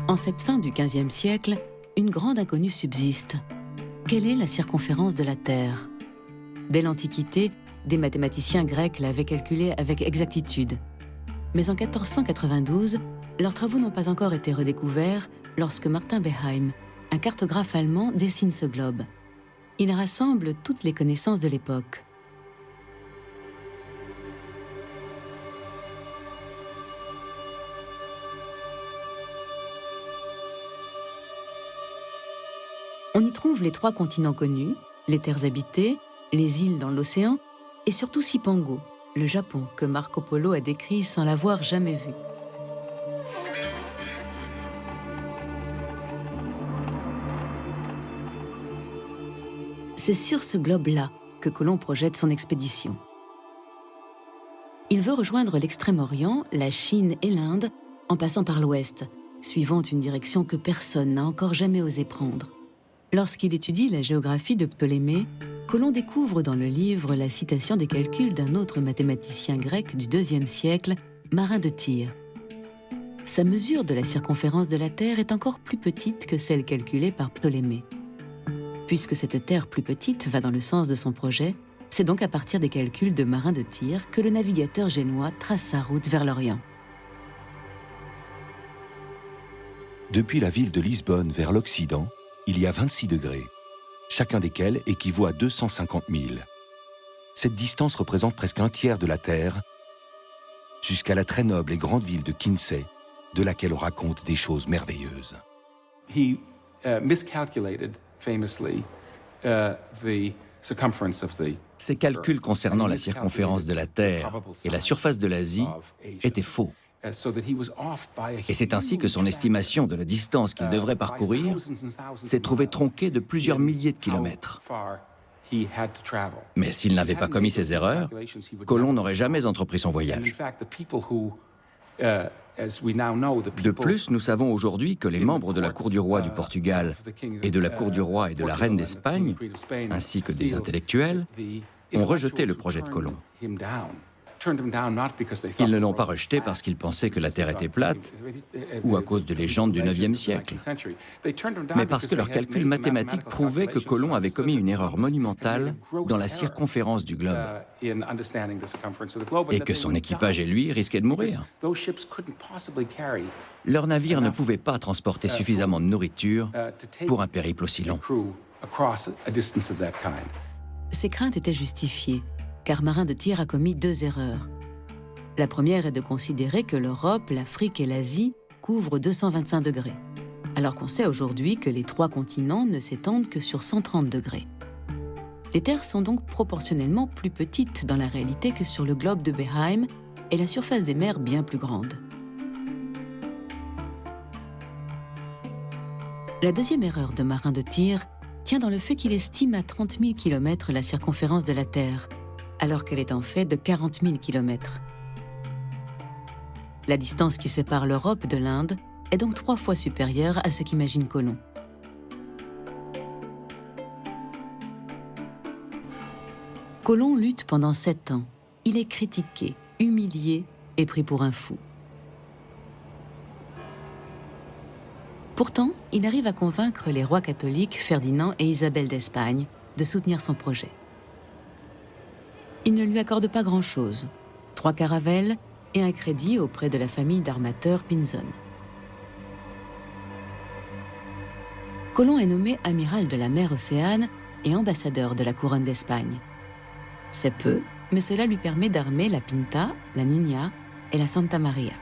En cette fin du XVe siècle, une grande inconnue subsiste. Quelle est la circonférence de la Terre? Dès l'Antiquité, des mathématiciens grecs l'avaient calculée avec exactitude. Mais en 1492, leurs travaux n'ont pas encore été redécouverts lorsque Martin Beheim, un cartographe allemand, dessine ce globe. Il rassemble toutes les connaissances de l'époque. On y trouve les 3 continents connus, les terres habitées, les îles dans l'océan et surtout Cipango, le Japon que Marco Polo a décrit sans l'avoir jamais vu. C'est sur ce globe-là que Colomb projette son expédition. Il veut rejoindre l'Extrême-Orient, la Chine et l'Inde en passant par l'Ouest, suivant une direction que personne n'a encore jamais osé prendre. Lorsqu'il étudie la géographie de Ptolémée, Colomb découvre dans le livre la citation des calculs d'un autre mathématicien grec du IIe siècle, Marin de Tyr. Sa mesure de la circonférence de la Terre est encore plus petite que celle calculée par Ptolémée. Puisque cette Terre plus petite va dans le sens de son projet, c'est donc à partir des calculs de Marin de Tyr que le navigateur génois trace sa route vers l'Orient. Depuis la ville de Lisbonne vers l'Occident, il y a 26 degrés, chacun desquels équivaut à 250 000. Cette distance représente presque un tiers de la Terre, jusqu'à la très noble et grande ville de Kinsay, de laquelle on raconte des choses merveilleuses. He miscalculated famously the circumference of the Ces calculs concernant la circonférence de la Terre et la surface de l'Asie étaient faux. Et c'est ainsi que son estimation de la distance qu'il devrait parcourir s'est trouvée tronquée de plusieurs milliers de kilomètres. Mais s'il n'avait pas commis ces erreurs, Colomb n'aurait jamais entrepris son voyage. De plus, nous savons aujourd'hui que les membres de la cour du roi du Portugal et de la cour du roi et de la reine d'Espagne, ainsi que des intellectuels, ont rejeté le projet de Colomb. Ils ne l'ont pas rejeté parce qu'ils pensaient que la Terre était plate ou à cause de légendes du IXe siècle, mais parce que leurs calculs mathématiques prouvaient que Colomb avait commis une erreur monumentale dans la circonférence du globe et que son équipage et lui risquaient de mourir. Leurs navires ne pouvaient pas transporter suffisamment de nourriture pour un périple aussi long. Ces craintes étaient justifiées, car Marin de Tyr a commis 2 erreurs. La première est de considérer que l'Europe, l'Afrique et l'Asie couvrent 225 degrés, alors qu'on sait aujourd'hui que les 3 continents ne s'étendent que sur 130 degrés. Les terres sont donc proportionnellement plus petites dans la réalité que sur le globe de Beheim et la surface des mers bien plus grande. La deuxième erreur de Marin de Tyr tient dans le fait qu'il estime à 30 000 km la circonférence de la Terre, alors qu'elle est en fait de 40 000 km. La distance qui sépare l'Europe de l'Inde est donc 3 fois supérieure à ce qu'imagine Colomb. Colomb lutte pendant 7 ans. Il est critiqué, humilié et pris pour un fou. Pourtant, il arrive à convaincre les rois catholiques Ferdinand et Isabelle d'Espagne de soutenir son projet. Ils ne lui accordent pas grand-chose, 3 caravelles et un crédit auprès de la famille d'armateurs Pinzon. Colomb est nommé amiral de la mer Océane et ambassadeur de la couronne d'Espagne. C'est peu, mais cela lui permet d'armer la Pinta, la Niña et la Santa Maria.